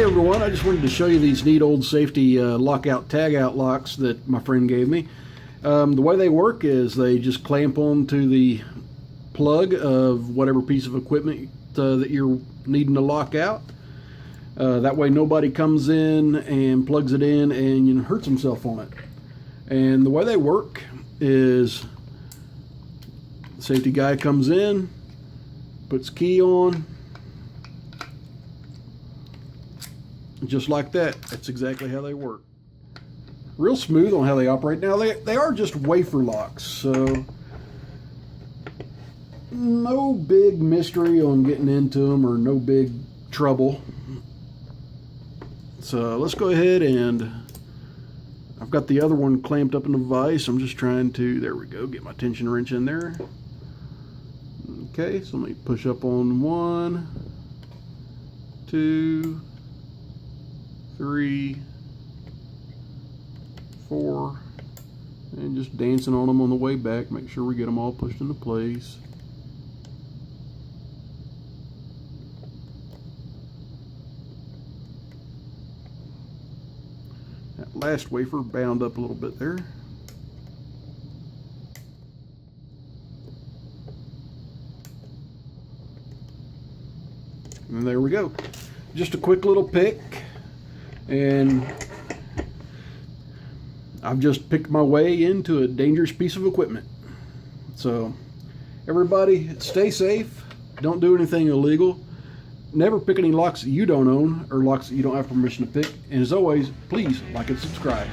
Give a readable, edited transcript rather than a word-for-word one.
Hey everyone, I just wanted to show you these neat old safety lockout tagout locks that my friend gave me. The way they work is they just clamp onto the plug of whatever piece of equipment that you're needing to lock out. That way nobody comes in and plugs it in and hurts himself on it. And the way they work is the safety guy comes in, puts key on, just like that. That's exactly how they work. Real smooth on how they operate. Now they are just wafer locks, so no big mystery on getting into them or no big trouble. So let's go ahead, and I've got the other one clamped up in the vise. I'm just trying to, there we go, get my tension wrench in there. Okay, so let me push up on 1, 2, 3, 4, and just dancing on them on the way back. Make sure we get them all pushed into place. That last wafer bound up a little bit there. And there we go. Just a quick little pick. And I've just picked my way into a dangerous piece of equipment. So everybody stay safe, don't do anything illegal, never pick any locks that you don't own or locks that you don't have permission to pick, and as always, please like and subscribe.